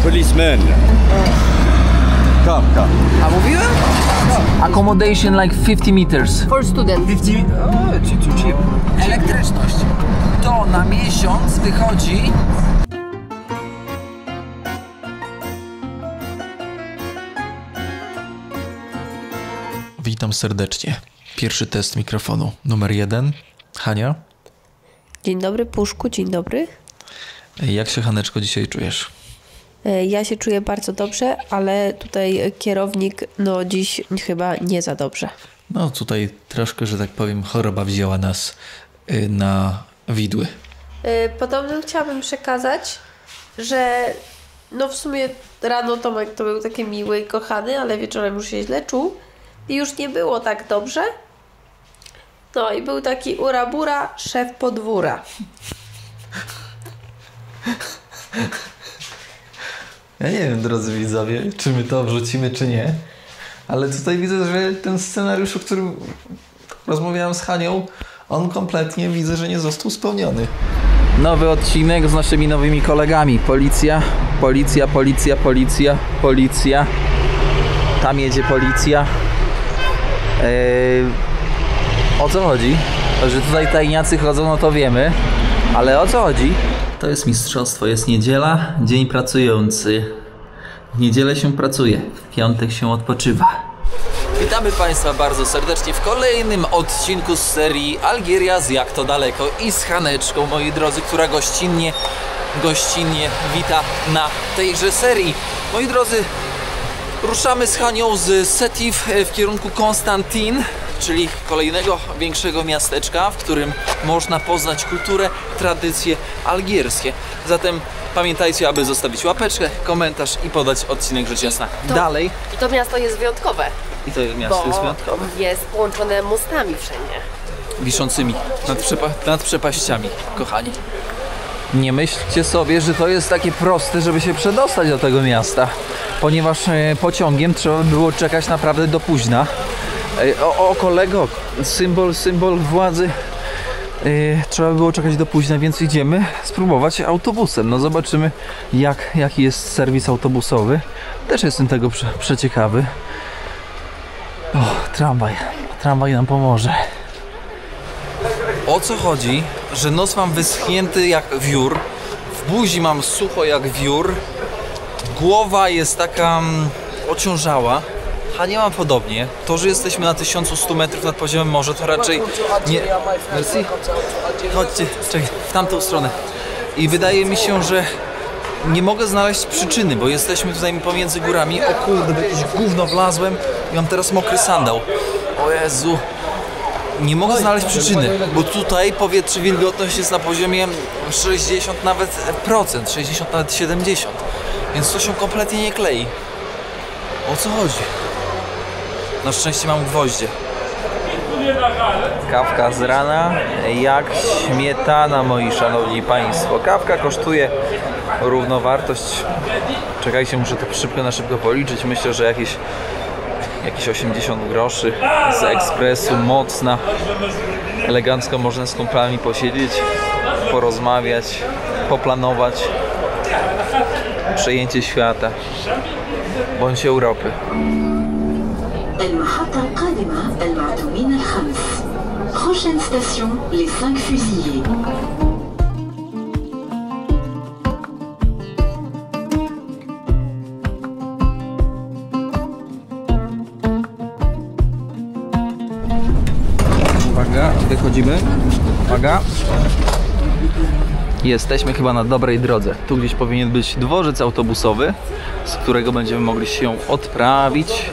policeman. Come. A mówiłem? Accommodation like 50 meters. For student. 50... O, cheap. Elektryczność. To na miesiąc wychodzi... Witam serdecznie. Pierwszy test mikrofonu. Numer 1. Hania. Dzień dobry, Puszku, dzień dobry. Jak się, Haneczko, dzisiaj czujesz? Ja się czuję bardzo dobrze, ale tutaj kierownik, no dziś chyba nie za dobrze. No tutaj troszkę, że tak powiem, choroba wzięła nas na widły. Podobno chciałabym przekazać, że no w sumie rano Tomek to był taki miły i kochany, ale wieczorem już się źle czuł i już nie było tak dobrze. No i był taki urabura, szef podwóra. Ja nie wiem, drodzy widzowie, czy my to wrzucimy, czy nie, ale tutaj widzę, że ten scenariusz, o którym rozmawiałem z Hanią, on kompletnie widzę, że nie został spełniony. Nowy odcinek z naszymi nowymi kolegami. Policja. Tam jedzie policja. O co chodzi? Że tutaj tajniacy chodzą, no to wiemy. Ale o co chodzi? To jest mistrzostwo, jest niedziela, dzień pracujący. W niedzielę się pracuje, w piątek się odpoczywa. Witamy Państwa bardzo serdecznie w kolejnym odcinku z serii Algieria z Jak to daleko i z Haneczką, moi drodzy, która gościnnie wita na tejże serii. Moi drodzy, ruszamy z Hanią z Setif w kierunku Konstantin, czyli kolejnego większego miasteczka, w którym można poznać kulturę, tradycje algierskie. Zatem pamiętajcie, aby zostawić łapeczkę, komentarz i podać odcinek rzecz jasna dalej. I to miasto jest wyjątkowe. I to miasto jest wyjątkowe. Jest połączone mostami wszędzie. Wiszącymi nad przepaściami, kochani. Nie myślcie sobie, że to jest takie proste, żeby się przedostać do tego miasta, ponieważ pociągiem trzeba było czekać naprawdę do późna. O kolego, symbol władzy. Trzeba było czekać do późna, więc idziemy spróbować autobusem. No zobaczymy, jaki jest serwis autobusowy. Też jestem tego przeciekawy. O, tramwaj nam pomoże. O co chodzi, że nos mam wyschnięty jak wiór, w buzi mam sucho jak wiór, głowa jest taka ociążała, a nie mam podobnie. To, że jesteśmy na 1100 metrów nad poziomem morza, to raczej nie... Merci. Chodźcie, czekaj, w tamtą stronę. I wydaje mi się, że nie mogę znaleźć przyczyny, bo jesteśmy tutaj pomiędzy górami. O kurde, w jakieś gówno wlazłem i mam teraz mokry sandał. O Jezu. Nie mogę znaleźć przyczyny, bo tutaj powietrze, wilgotność jest na poziomie 60 nawet procent, 60 nawet 70, więc to się kompletnie nie klei. O co chodzi? Na szczęście mam gwoździe. Kawka z rana jak śmietana, moi szanowni państwo. Kawka kosztuje równowartość. Czekajcie, muszę to na szybko policzyć. Myślę, że jakieś 80 groszy z ekspresu, mocna. Elegancko można z kumplami posiedzieć, porozmawiać, poplanować przejęcie świata bądź Europy. المحطة القادمة المعتومين الخمس. Prochaine station, les 5 fusillés. Uwaga, wychodzimy. Uwaga. Jesteśmy chyba na dobrej drodze. Tu gdzieś powinien być dworzec autobusowy, z którego będziemy mogli się odprawić.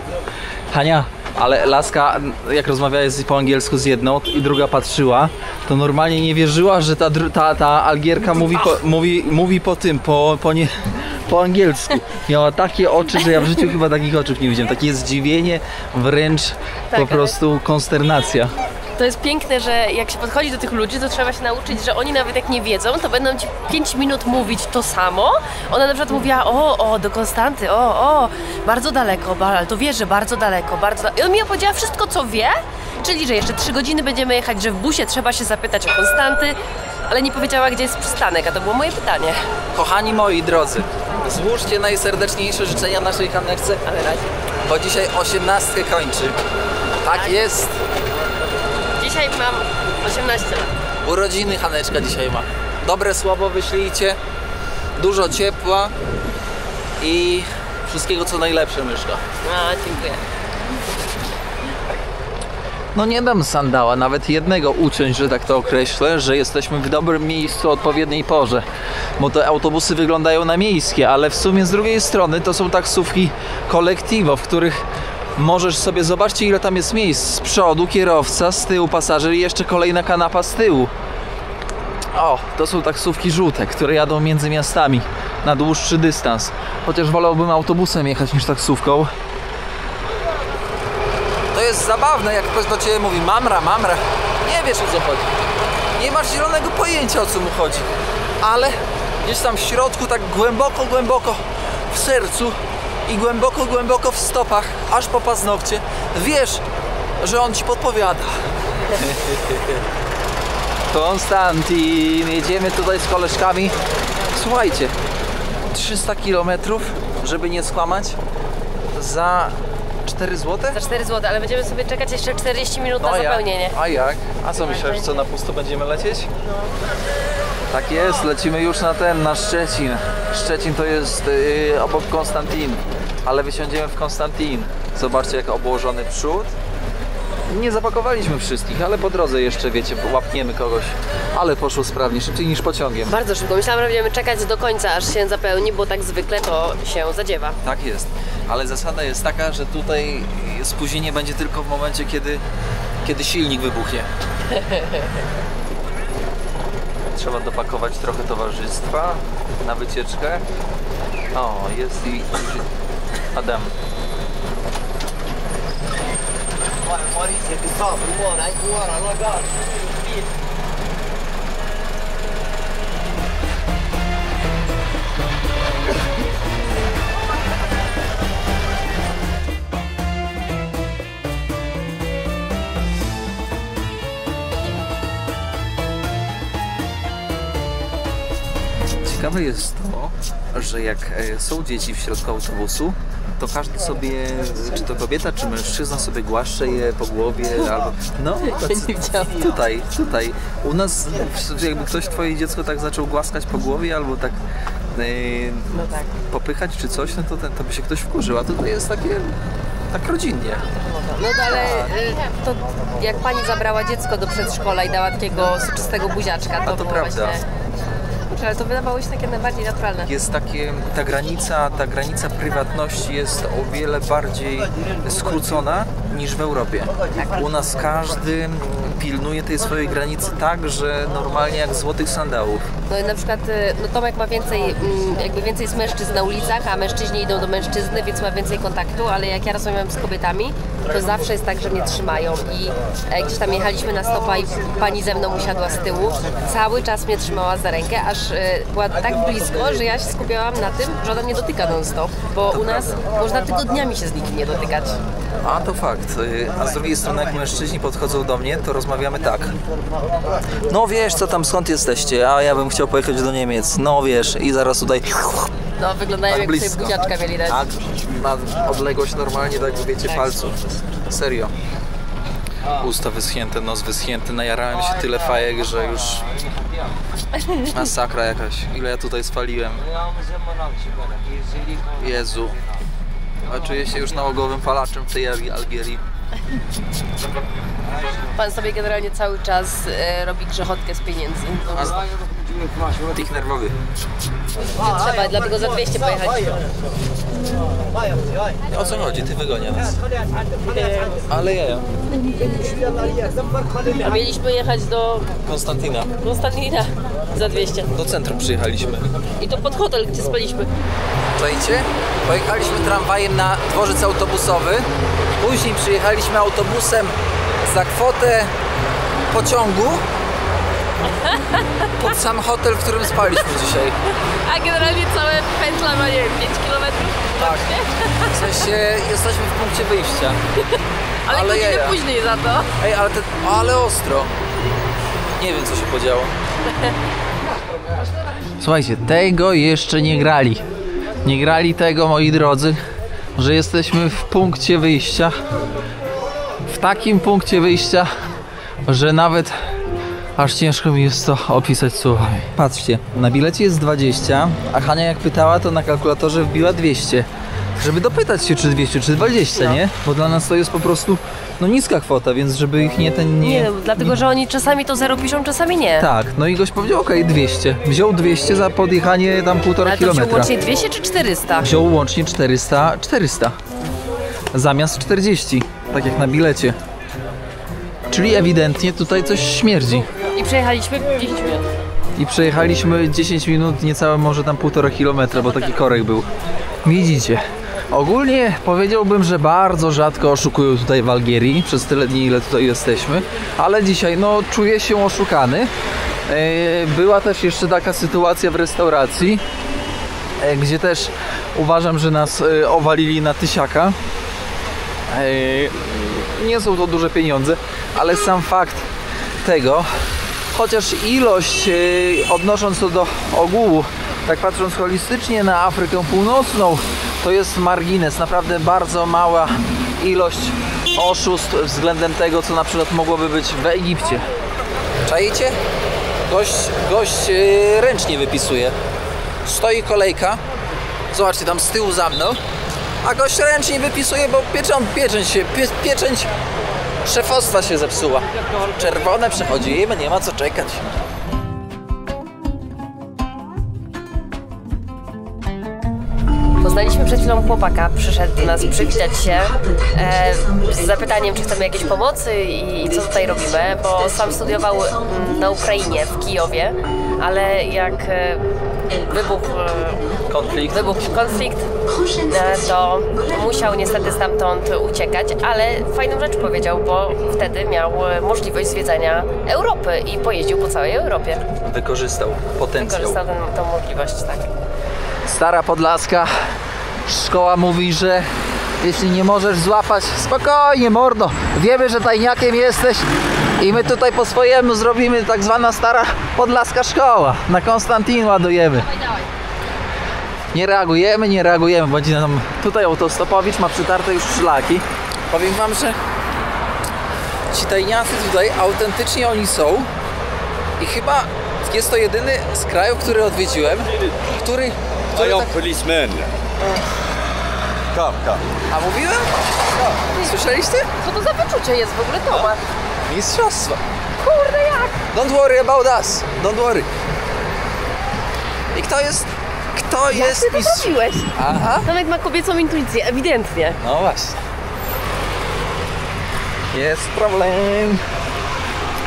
Hania, ale laska, jak rozmawiałeś po angielsku z jedną i druga patrzyła, to normalnie nie wierzyła, że ta Algierka mówi po angielsku. Miała takie oczy, że ja w życiu chyba takich oczów nie widziałem. Takie zdziwienie, wręcz po prostu konsternacja. to jest piękne, że jak się podchodzi do tych ludzi, to trzeba się nauczyć, że oni nawet jak nie wiedzą, to będą ci 5 minut mówić to samo. Ona na przykład mówiła, do Konstanty, bardzo daleko, ale to wiesz, że bardzo daleko, bardzo daleko. I on mi opowiedziała wszystko, co wie, czyli, że jeszcze 3 godziny będziemy jechać, że w busie trzeba się zapytać o Konstanty, ale nie powiedziała, gdzie jest przystanek, a to było moje pytanie. Kochani moi drodzy, złóżcie najserdeczniejsze życzenia naszej Haneczce, bo dzisiaj 18 kończy. Tak jest. Dzisiaj mam 18 lat. Urodziny Haneczka dzisiaj ma. Dobre słowo wyślijcie, dużo ciepła i wszystkiego co najlepsze, myszka. Dziękuję. No nie dam sandała, nawet jednego uciąć, że tak to określę, że jesteśmy w dobrym miejscu o odpowiedniej porze. Bo te autobusy wyglądają na miejskie, ale w sumie z drugiej strony to są taksówki kolektivo, w których możesz sobie, zobaczcie ile tam jest miejsc. Z przodu kierowca, z tyłu pasażer i jeszcze kolejna kanapa z tyłu. To są taksówki żółte, które jadą między miastami na dłuższy dystans. Chociaż wolałbym autobusem jechać niż taksówką. To jest zabawne, jak ktoś do ciebie mówi mamra. Nie wiesz, o co chodzi. Nie masz zielonego pojęcia, o co mu chodzi. Ale gdzieś tam w środku, tak głęboko w sercu i głęboko w stopach, aż po paznokcie, wiesz, że on ci podpowiada. Konstantin, jedziemy tutaj z koleżkami. Słuchajcie, 300 km, żeby nie skłamać, za 4 zł? Za 4 zł, ale będziemy sobie czekać jeszcze 40 minut na zapełnienie. A jak? A co myślisz, co na pusto będziemy lecieć? Tak jest, lecimy już na Szczecin. Szczecin to jest obok Konstantin, ale wysiądziemy w Konstantin. Zobaczcie jak obłożony przód. Nie zapakowaliśmy wszystkich, ale po drodze jeszcze, wiecie, łapniemy kogoś. Ale poszło sprawnie, szybciej niż pociągiem. Bardzo szybko. Myślałam, że będziemy czekać do końca, aż się zapełni, bo tak zwykle to się zadziewa. Tak jest, ale zasada jest taka, że tutaj spóźnienie będzie tylko w momencie, kiedy silnik wybuchnie. Trzeba dopakować trochę towarzystwa na wycieczkę. Jest i Adam. Ciekawe jest to, że jak są dzieci w środku autobusu, to każdy sobie, czy to kobieta, czy mężczyzna sobie głaszcze je po głowie, albo... Tutaj. U nas, jakby ktoś twoje dziecko tak zaczął głaskać po głowie, albo tak, popychać czy coś, to by się ktoś wkurzył, a to jest takie, tak rodzinnie. Ale to jak pani zabrała dziecko do przedszkola i dała takiego soczystego buziaczka, to było prawda. Właśnie... Ale to wydawało się takie najbardziej naturalne. Jest takie, ta granica prywatności jest o wiele bardziej skrócona niż w Europie. U nas każdy pilnuje tej swojej granicy tak, że normalnie jak złotych sandałów. No i na przykład Tomek ma więcej jest mężczyzn na ulicach, a mężczyźni idą do mężczyzny, więc ma więcej kontaktu, ale jak ja rozmawiam z kobietami, to zawsze jest tak, że mnie trzymają i gdzieś tam jechaliśmy na stopa i pani ze mną usiadła z tyłu, cały czas mnie trzymała za rękę, aż była tak blisko, że ja się skupiałam na tym, że ona mnie dotyka non-stop, bo u nas można tygodniami się z nikim nie dotykać. A to fakt. A z drugiej strony jak mężczyźni podchodzą do mnie, to rozmawiamy tak. No wiesz co tam, skąd jesteście? A ja bym chciał pojechać do Niemiec. No wiesz, i zaraz tutaj... No wyglądają tak jak blisko. sobie buziaczka mieli dać. Tak, na odległość normalnie, tak wiecie, palców. Serio. Usta wyschnięte, nos wyschnięty, najarałem się tyle fajek, że już... Masakra jakaś. Ile ja tutaj spaliłem. Jezu. A czuję się już nałogowym palaczem w tej Algierii. Pan sobie generalnie cały czas robi grzechotkę z pieniędzy. Tych nerwowy. Nie trzeba, dlatego za 200 pojechać. O co chodzi? Ty wygonia nas. Ale ja. A mieliśmy jechać do Konstantina. Za 200. Do centrum przyjechaliśmy. I to pod hotel, gdzie spaliśmy. Czajcie? Pojechaliśmy tramwajem na dworzec autobusowy. Później przyjechaliśmy autobusem za kwotę pociągu pod sam hotel, w którym spaliśmy dzisiaj. A generalnie całe pętla ma, nie wiem, 5 km? Tak. W sensie jesteśmy w punkcie wyjścia. Ale godzinę jaja. później za to. Ej, ale ostro. Nie wiem, co się podziało. Słuchajcie, tego jeszcze nie grali. Nie grali tego, moi drodzy, że jesteśmy w punkcie wyjścia. W takim punkcie wyjścia, że nawet aż ciężko mi jest to opisać słowami. Patrzcie, na bilecie jest 20, a Hania jak pytała, to na kalkulatorze wbiła 200. Żeby dopytać się, czy 200, czy 20, nie? Bo dla nas to jest po prostu niska kwota, więc żeby ich nie... Nie, dlatego, że oni czasami to 0 piszą, czasami nie. Tak, no i gość powiedział, okej, 200. Wziął 200 za podjechanie tam 1,5 Ale to kilometra. wziął łącznie 200 czy 400? Wziął łącznie 400 zamiast 40, tak jak na bilecie. Czyli ewidentnie tutaj coś śmierdzi. I przejechaliśmy 10 minut. I przejechaliśmy 10 minut, niecałe może tam 1,5 kilometra, bo taki korek był. Widzicie. Ogólnie powiedziałbym, że bardzo rzadko oszukują tutaj w Algierii przez tyle dni, ile tutaj jesteśmy, ale dzisiaj czuję się oszukany. Była też jeszcze taka sytuacja w restauracji, gdzie też uważam, że nas owalili na tysiaka. Nie są to duże pieniądze, ale sam fakt tego, chociaż ilość, odnosząc to do ogółu, tak patrząc holistycznie na Afrykę Północną, to jest margines, naprawdę bardzo mała ilość oszustw względem tego, co na przykład mogłoby być w Egipcie. Czajcie? Gość ręcznie wypisuje. Stoi kolejka. Zobaczcie, tam z tyłu za mną. A gość ręcznie wypisuje, bo pieczęć szefostwa się zepsuła. Czerwone przechodzimy, nie ma co czekać. Poznaliśmy przed chwilą chłopaka, przyszedł do nas przywitać się z zapytaniem, czy chcemy jakiejś pomocy i co tutaj robimy, bo sam studiował na Ukrainie, w Kijowie, ale jak wybuchł konflikt, to musiał niestety stamtąd uciekać, ale fajną rzecz powiedział, bo wtedy miał możliwość zwiedzania Europy i pojeździł po całej Europie. Wykorzystał potencjał. Wykorzystał tę możliwość, tak. Stara Podlaska, szkoła mówi, że jeśli nie możesz złapać, spokojnie mordo, wiemy, że tajniakiem jesteś i my tutaj po swojemu zrobimy tak zwana Stara Podlaska szkoła. Na Konstantin ładujemy. Nie reagujemy, będzie nam tutaj autostopowicz ma przytarte już szlaki. Powiem wam, że ci tajniacy tutaj autentycznie oni są i chyba jest to jedyny z krajów, który odwiedziłem, który I am policeman. Come. A mówiłem? Słyszeliście? Co to za wyczucie jest w ogóle, Tomasz? Mistrzostwo. Kurde, jak? Don't worry about us. Don't worry. I kto jest Ty to mistrz? zrobiłeś? Aha. Tomek ma kobiecą intuicję, ewidentnie. No właśnie. Jest problem.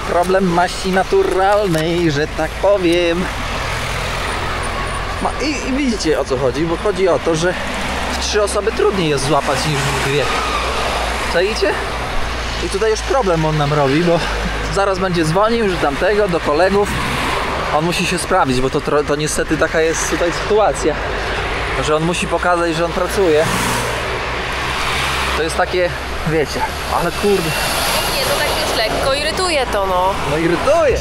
Problem maści naturalnej, że tak powiem. I widzicie, o co chodzi, bo chodzi o to, że w 3 osoby trudniej jest złapać niż w 2. Czaicie? I tutaj już problem on nam robi, bo zaraz będzie dzwonił, że tamtego do kolegów. On musi się sprawdzić, bo to niestety taka jest tutaj sytuacja, że on musi pokazać, że on pracuje. To jest takie, wiecie, ale kurde. Nie, to tak już lekko irytuje to, no. No irytuje.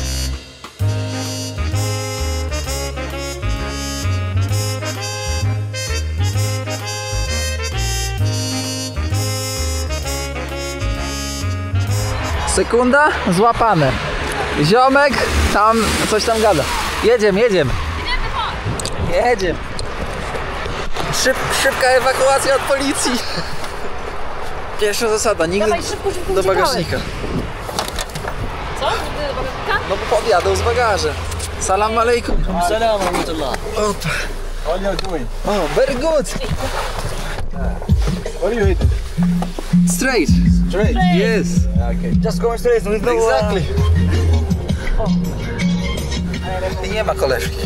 Sekunda, złapane. Ziomek tam coś tam gada. Jedziemy. Szybka ewakuacja od policji. Pierwsza zasada, nigdy Dawaj, szybko, do bagażnika. Co? Nigdy do bagażnika? No bo podjadą z bagażem. Salam alaikum. Salam rahmatullah. Opa. What are you doing? Oh, very good. What are you hitting? Straight. Straight. Yes. Okay. Just going straight with no... Exactly. I nie ma koleżki.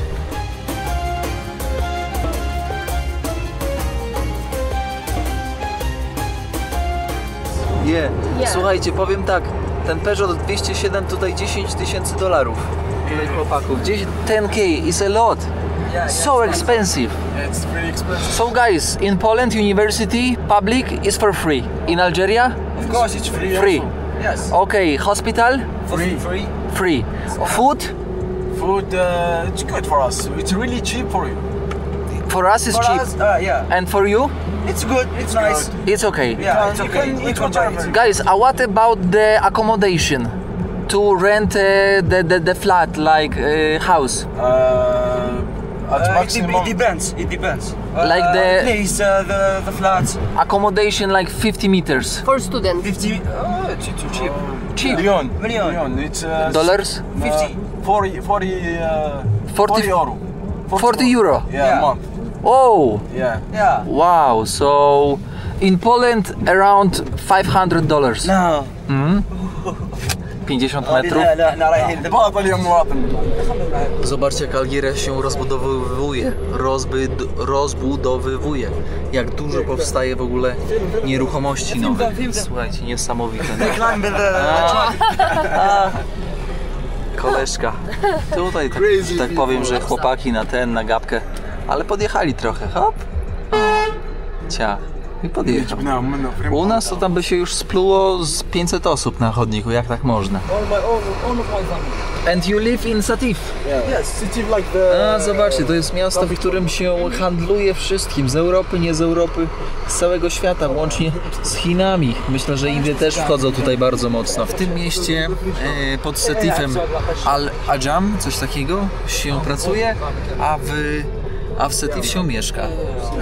Słuchajcie, powiem tak, ten Peugeot 207 tutaj $10,000. Tutaj chłopaków. 10K is a lot. So expensive. It's very expensive. So guys, in Poland university public is for free. In Algeria? Of course, it's free. Free. Also. Yes. Okay, hospital? Free. Free. Food? Food, it's good for us. It's really cheap for you. For us is For cheap. us, yeah. And for you? It's good. It's nice. It's okay. Yeah, it's okay. You can buy it. Guys, what about the accommodation? To rent the flat, like house? At maximum. It depends. It depends. Like the- place, the flats. Accommodation like 50 meters. For student. 50. It's too cheap. Cheap. Million. It's Dollars? 50. 40 euro. 40 euro. Yeah, a month. Oh, Yeah. Yeah. wow. So in Poland around $500. No. 50 metrów. لا رايحين. تفضل يا مواطن. Zobaczcie, jak Algieria się rozbudowywuje, rozbudowywuje. Jak dużo powstaje w ogóle nieruchomości nowych. Słuchajcie, niesamowite. Climb the Koleżka. Tutaj tak powiem, że chłopaki na gapkę, ale podjechali trochę, hop. Ciach. I podjechał. U nas to tam by się już spluło z 500 osób na chodniku, jak tak można. And you live in Satif? Yes, city like the. A, zobaczcie, to jest miasto, w którym się handluje wszystkim, z Europy, nie z Europy, z całego świata, łącznie z Chinami. Myślę, że Indie też wchodzą tutaj bardzo mocno. W tym mieście pod Satifem Al-Ajam, coś takiego, się pracuje, a w Satif się mieszka.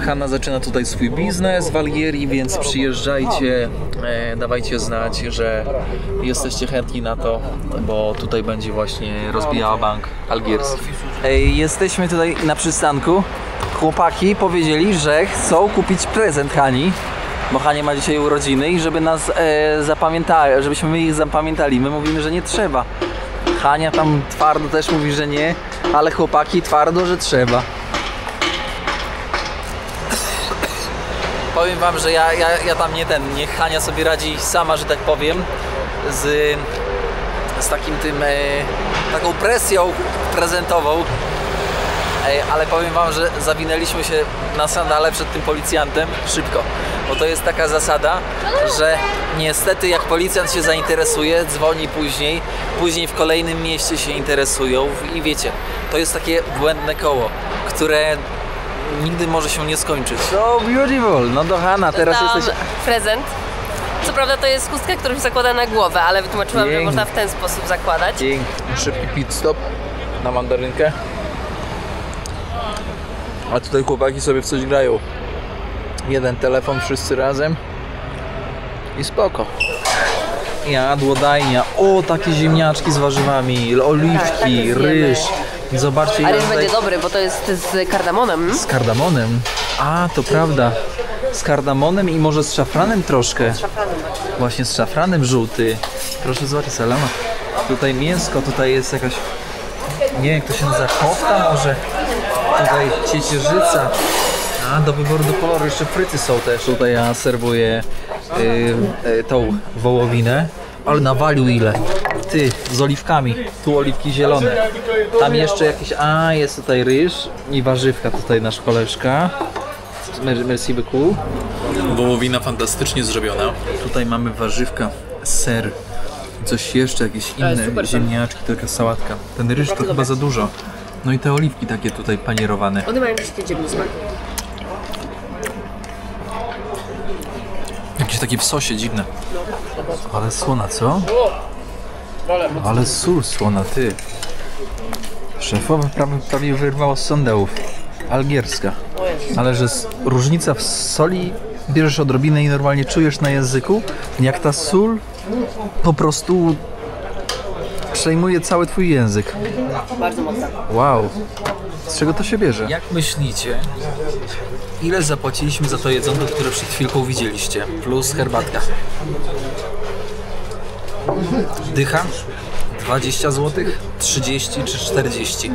Hanna zaczyna tutaj swój biznes w Algierii, więc przyjeżdżajcie, dawajcie znać, że jesteście chętni na to, bo tutaj będzie właśnie rozbijała bank algierski. Jesteśmy tutaj na przystanku. Chłopaki powiedzieli, że chcą kupić prezent Hani, bo Hania ma dzisiaj urodziny i żeby nas zapamiętali, żebyśmy my ich zapamiętali. My mówimy, że nie trzeba. Hania tam twardo też mówi, że nie, ale chłopaki twardo, że trzeba. Powiem wam, że ja tam niech Hania sobie radzi sama, że tak powiem, z taką presją prezentową, ale powiem wam, że zawinęliśmy się na sandale przed tym policjantem szybko, bo to jest taka zasada, że niestety jak policjant się zainteresuje, dzwoni później w kolejnym mieście się interesują i wiecie, to jest takie błędne koło, które nigdy może się nie skończyć. So beautiful! No do Hanna, teraz jesteś... prezent. Co prawda to jest chustka, którą się zakłada na głowę, ale wytłumaczyłam, że można w ten sposób zakładać. Szybki pit stop na mandarynkę. A tutaj chłopaki sobie w coś grają. Jeden telefon, wszyscy razem. I spoko. Jadłodajnia. O, takie ziemniaczki z warzywami, oliwki, ryż. Zobaczcie, A ryż będzie dobry, bo to jest z kardamonem. z kardamonem. A, to prawda. Z kardamonem i może z szafranem troszkę. Właśnie z szafranem żółty. Proszę zobaczyć, salama. Tutaj mięsko, tutaj jest jakaś... Nie wiem, jak to się nazywa, kofta może. Tutaj ciecierzyca. A, do wyboru do koloru jeszcze fryty są też. Tutaj ja serwuję tą wołowinę. Ale nawalił ile? Ty, z oliwkami. Tu oliwki zielone. Tam jeszcze jakieś... A, jest tutaj ryż i warzywka. Tutaj nasz koleżka. Merci beaucoup. Wołowina fantastycznie zrobiona. Tutaj mamy warzywka, ser. Coś jeszcze, jakieś inne ziemniaczki, taka sałatka. Ten ryż to chyba za dużo. No i te oliwki takie tutaj panierowane. One mają jakiś dziwny smak. Jakieś takie w sosie dziwne. Ale słona, co? Ale sól słona, ty. Szefowa prawie wyrwała z sądełów. Algierska. Ale że różnica w soli, bierzesz odrobinę i normalnie czujesz na języku, jak ta sól po prostu przejmuje cały twój język. Bardzo mocno. Wow. Z czego to się bierze? Jak myślicie, ile zapłaciliśmy za to jedzonko, które przed chwilką widzieliście? Plus herbatka. Dycha? 20 zł, 30 czy 40.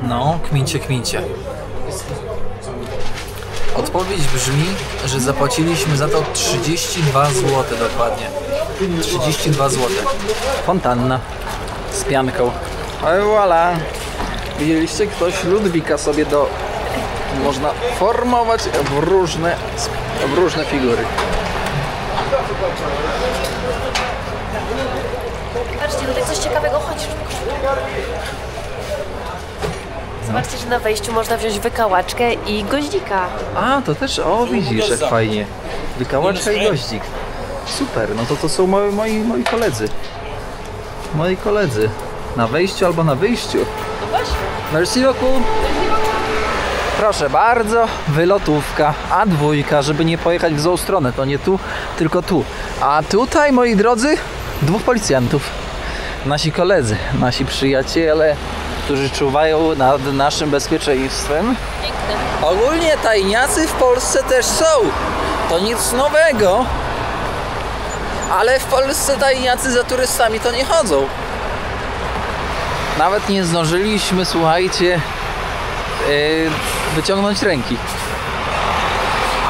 No, kmincie. Odpowiedź brzmi, że zapłaciliśmy za to 32 zł dokładnie. 32 zł. Fontanna z pianką. Ale voilà. Widzieliście, ktoś Ludwika sobie można formować w różne figury. Patrzcie, tutaj coś ciekawego chodzi. Zobaczcie, że na wejściu można wziąć wykałaczkę i goździka. A, to też, widzisz, jak fajnie. Wykałaczka i goździk. Super, no to są moi koledzy. Moi koledzy. Na wejściu albo na wyjściu. No właśnie. Merci beaucoup. Proszę bardzo, wylotówka A2, żeby nie pojechać w złą stronę. To nie tu, tylko tu. A tutaj, moi drodzy, 2 policjantów. Nasi koledzy, nasi przyjaciele, którzy czuwają nad naszym bezpieczeństwem. Piękne. Ogólnie tajniacy w Polsce też są. To nic nowego. Ale w Polsce tajniacy za turystami to nie chodzą. Nawet nie zdążyliśmy, słuchajcie, wyciągnąć ręki.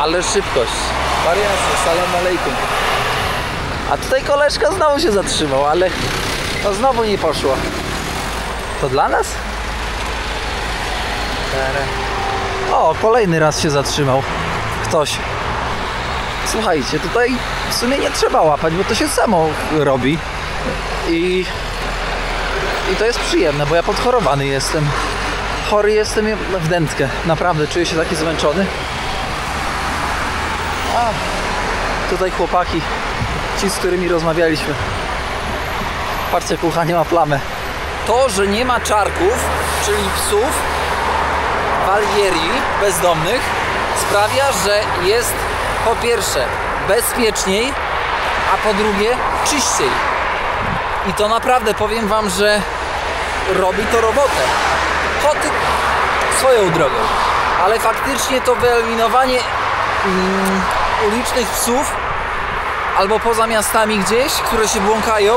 Ale szybkość. Wariacja, salam alejkum. A tutaj koleżka znowu się zatrzymał, ale to znowu nie poszło. To dla nas? O, kolejny raz się zatrzymał ktoś. Słuchajcie, tutaj w sumie nie trzeba łapać, bo to się samo robi. I to jest przyjemne, bo ja podchorowany jestem. Chory jestem w dętkę. Naprawdę, czuję się taki zmęczony. A, tutaj chłopaki, ci, z którymi rozmawialiśmy. Patrzcie, kucha nie ma plamę. To, że nie ma czarków, czyli psów, walierii bezdomnych, sprawia, że jest po pierwsze bezpieczniej, a po drugie czyściej. I to naprawdę powiem wam, że robi to robotę. Koty swoją drogą, ale faktycznie to wyeliminowanie ulicznych psów albo poza miastami gdzieś, które się błąkają,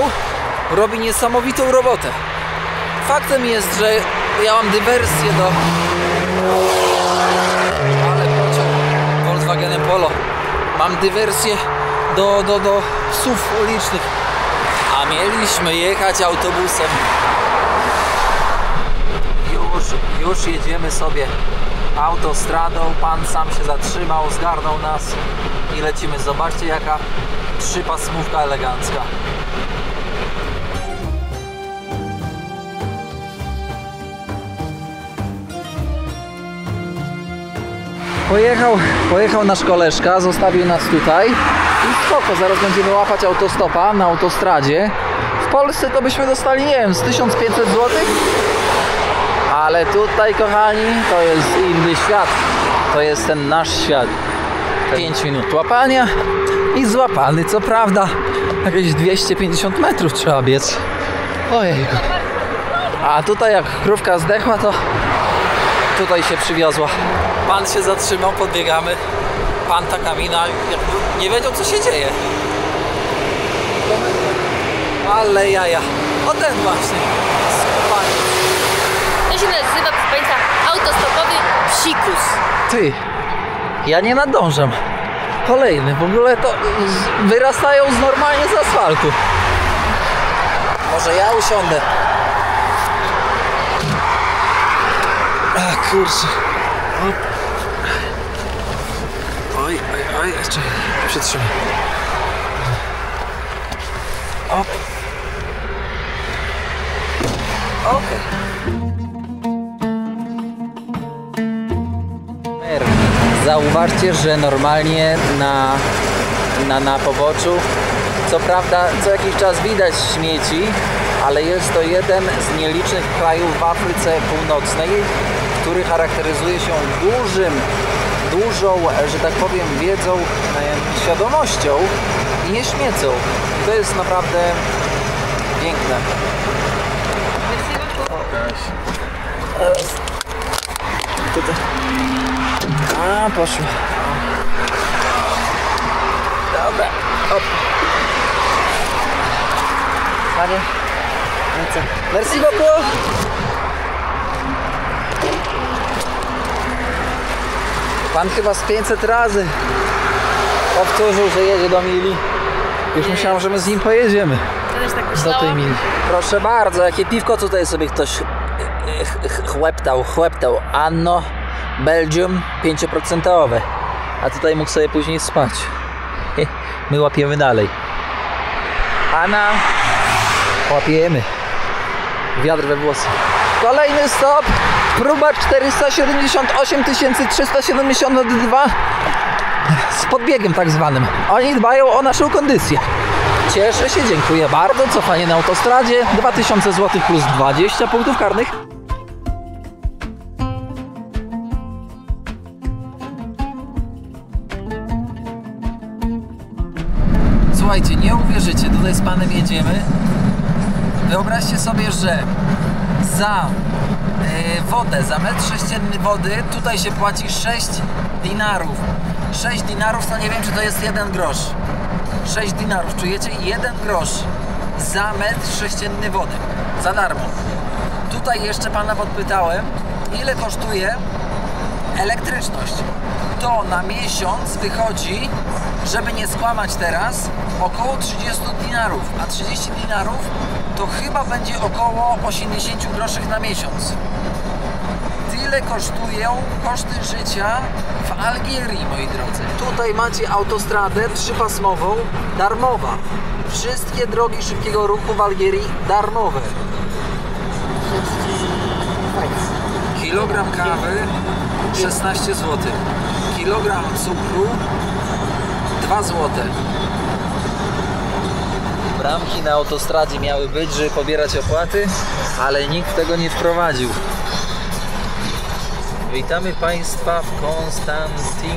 robi niesamowitą robotę. Faktem jest, że ja mam dywersję ale pociąg Volkswagenem Polo. Mam dywersję do psów ulicznych, a mieliśmy jechać autobusem. Już jedziemy sobie autostradą. Pan sam się zatrzymał, zgarnął nas i lecimy. Zobaczcie, jaka 3-pasmówka elegancka. Pojechał nasz koleżka, zostawił nas tutaj i spoko, zaraz będziemy łapać autostopa na autostradzie. W Polsce to byśmy dostali, nie wiem, z 1500 zł. Ale tutaj, kochani, to jest inny świat. To jest ten nasz świat. 5 minut łapania i złapany, co prawda. Jakieś 250 metrów trzeba biec. Ojej. A tutaj jak krówka zdechła, to tutaj się przywiozła. Pan się zatrzymał, podbiegamy. Pan taka mina, nie wiedział, co się dzieje. Ale jaja. O ten właśnie. Skopanie. To się nazywa, proszę Państwa, autostopowy psikus. Ty, ja nie nadążam. Kolejny, w ogóle to wyrastają normalnie z asfaltu. Może ja usiądę. A kurczę. Oj, jeszcze przytrzymaj. Op. Okej. Zauważcie, że normalnie na poboczu, co prawda co jakiś czas widać śmieci, ale jest to jeden z nielicznych krajów w Afryce Północnej, który charakteryzuje się dużą, że tak powiem, wiedzą, świadomością i nie śmiecą. I to jest naprawdę piękne. Tutaj. A, poszło. Dobra. Op. Panie, Merci beaucoup! Pan chyba z 500 razy powtórzył, że jedzie do Mili. Już myślałem, że my z nim pojedziemy Ja też tak do tej myślałam. Mili. Proszę bardzo, jakie piwko tutaj sobie ktoś chłeptał. Anno Belgium 5%. A tutaj mógł sobie później spać. My łapiemy dalej. Anna, łapiemy. Wiatr we włosy. Kolejny stop. Próba 478 372 z podbiegiem tak zwanym. Oni dbają o naszą kondycję. Cieszę się, dziękuję bardzo. Cofanie na autostradzie 2000 zł plus 20 punktów karnych. Słuchajcie, nie uwierzycie, tutaj z panem jedziemy. Wyobraźcie sobie, że za wodę, za metr sześcienny wody tutaj się płaci 6 dinarów. 6 dinarów to nie wiem, czy to jest 1 grosz. 6 dinarów, czujecie? 1 grosz za metr sześcienny wody. Za darmo. Tutaj jeszcze pana podpytałem, ile kosztuje elektryczność. To na miesiąc wychodzi, żeby nie skłamać teraz, około 30 dinarów. A 30 dinarów to chyba będzie około 80 groszy na miesiąc. Tyle kosztują koszty życia w Algierii, moi drodzy. Tutaj macie autostradę trzypasmową, darmowa. Wszystkie drogi szybkiego ruchu w Algierii darmowe. Kilogram kawy 16 zł. Kilogram cukru 2 zł. Bramki na autostradzie miały być, żeby pobierać opłaty, ale nikt tego nie wprowadził. Witamy Państwa w Konstantin.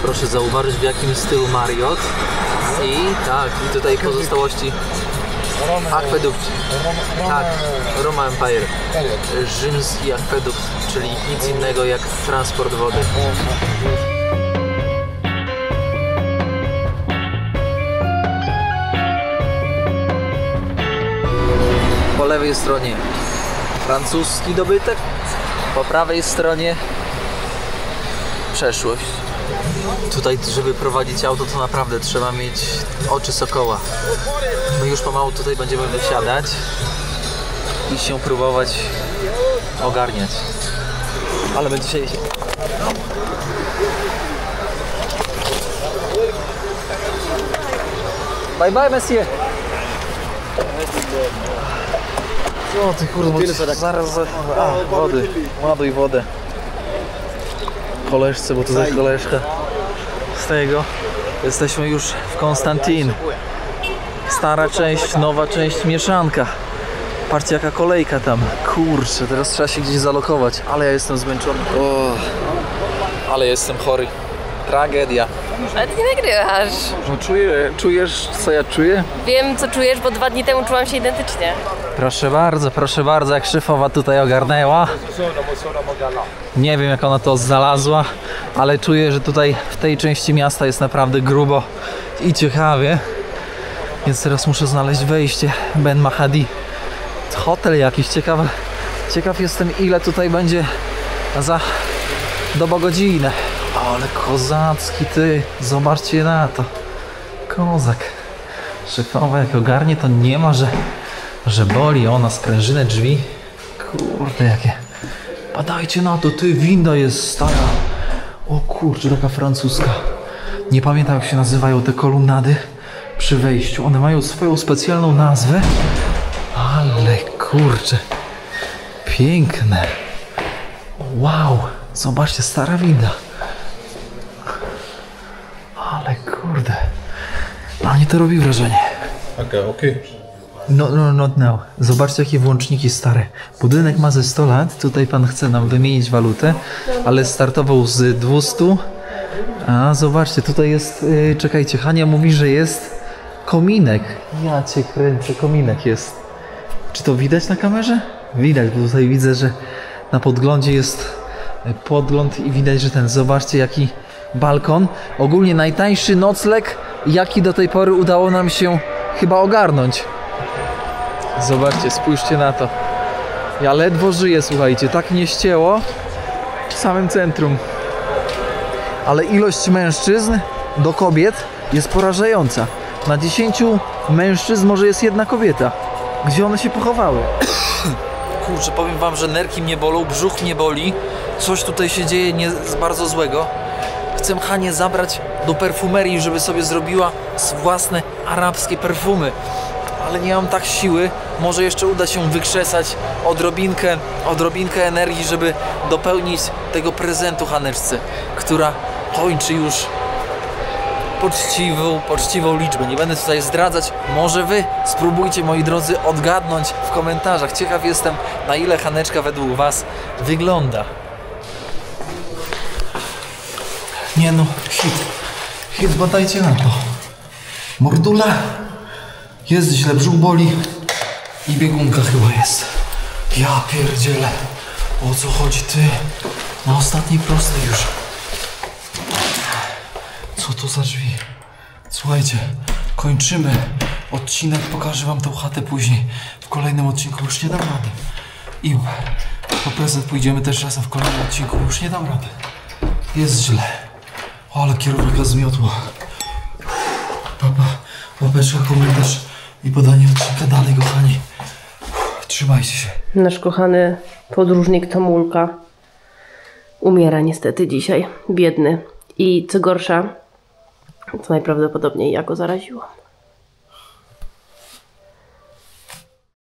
Proszę zauważyć, w jakim stylu Marriott. I tak, i tutaj pozostałości akwedukt. Tak, Roma Empire. Rzymski akwedukt, czyli nic innego jak transport wody. Po lewej stronie francuski dobytek, po prawej stronie przeszłość. Tutaj, żeby prowadzić auto, to naprawdę trzeba mieć oczy sokoła. My już pomału tutaj będziemy wysiadać i się próbować ogarniać. Ale my dzisiaj... Bye bye, monsieur! Co ty kurwa, zaraz... A, wody. Ładuj wodę. Koleżce, bo to za koleżka z tego. Jesteśmy już w Konstantin. Stara część, nowa część, mieszanka. Patrzcie jaka kolejka tam. Kurczę, teraz trzeba się gdzieś zalokować. Ale ja jestem zmęczony. Ale jestem chory. Tragedia. Ale ty nie nagrywasz. No czujesz co ja czuję? Wiem co czujesz, bo 2 dni temu czułam się identycznie. Proszę bardzo, jak szefowa tutaj ogarnęła. Nie wiem jak ona to znalazła, ale czuję, że tutaj w tej części miasta jest naprawdę grubo i ciekawie. Więc teraz muszę znaleźć wejście Ben Mahdi. Hotel jakiś, ciekaw jestem ile tutaj będzie za dobogodzinę. Ale kozacki ty, zobaczcie na to. Kozak. Szefowa jak ogarnie to nie ma, że boli ona sprężynę drzwi. Kurde jakie. Badajcie na to, ty, winda jest stara. O kurczę, taka francuska. Nie pamiętam jak się nazywają te kolumnady przy wejściu. One mają swoją specjalną nazwę. Ale kurczę. Piękne. Wow. Zobaczcie, stara winda. Ale kurde. Na mnie to robi wrażenie. Okay. No, not now. Zobaczcie, jakie włączniki stare. Budynek ma ze 100 lat. Tutaj pan chce nam wymienić walutę, ale startował z 200. A, zobaczcie, tutaj jest... czekajcie, Hania mówi, że jest kominek. Ja cię kręcę, kominek jest. Czy to widać na kamerze? Widać, bo tutaj widzę, że na podglądzie jest podgląd i widać, że ten... Zobaczcie, jaki balkon. Ogólnie najtańszy nocleg, jaki do tej pory udało nam się chyba ogarnąć. Zobaczcie, spójrzcie na to. Ja ledwo żyję, słuchajcie, tak mnie ścięło w samym centrum. Ale ilość mężczyzn do kobiet jest porażająca. Na 10 mężczyzn może jest jedna kobieta. Gdzie one się pochowały? Kurczę, powiem wam, że nerki mnie bolą, brzuch mnie boli. Coś tutaj się dzieje bardzo złego. Chcę Hanię zabrać do perfumerii, żeby sobie zrobiła własne arabskie perfumy. Ale nie mam tak siły. Może jeszcze uda się wykrzesać odrobinkę energii, żeby dopełnić tego prezentu Haneczce, która kończy już poczciwą liczbę. Nie będę tutaj zdradzać. Może wy spróbujcie, moi drodzy, odgadnąć w komentarzach. Ciekaw jestem, na ile Haneczka według was wygląda. Nie no, hit, badajcie na to. Mordula, jest źle, brzuch boli i biegunka chyba jest. Ja pierdzielę, o co chodzi ty? Na ostatniej prostej już. Co to za drzwi? Słuchajcie, kończymy odcinek, pokażę wam tą chatę później. W kolejnym odcinku już nie dam rady. I po prezent pójdziemy też razem w kolejnym odcinku, już nie dam rady. Jest źle. Ale kierownika zmiotło. Papa, łapeczka, komentarz i podanie odcinka dalej, kochani. Trzymajcie się. Nasz kochany podróżnik Tomulka umiera niestety dzisiaj. Biedny. I co gorsza, to najprawdopodobniej ja go zaraziłam.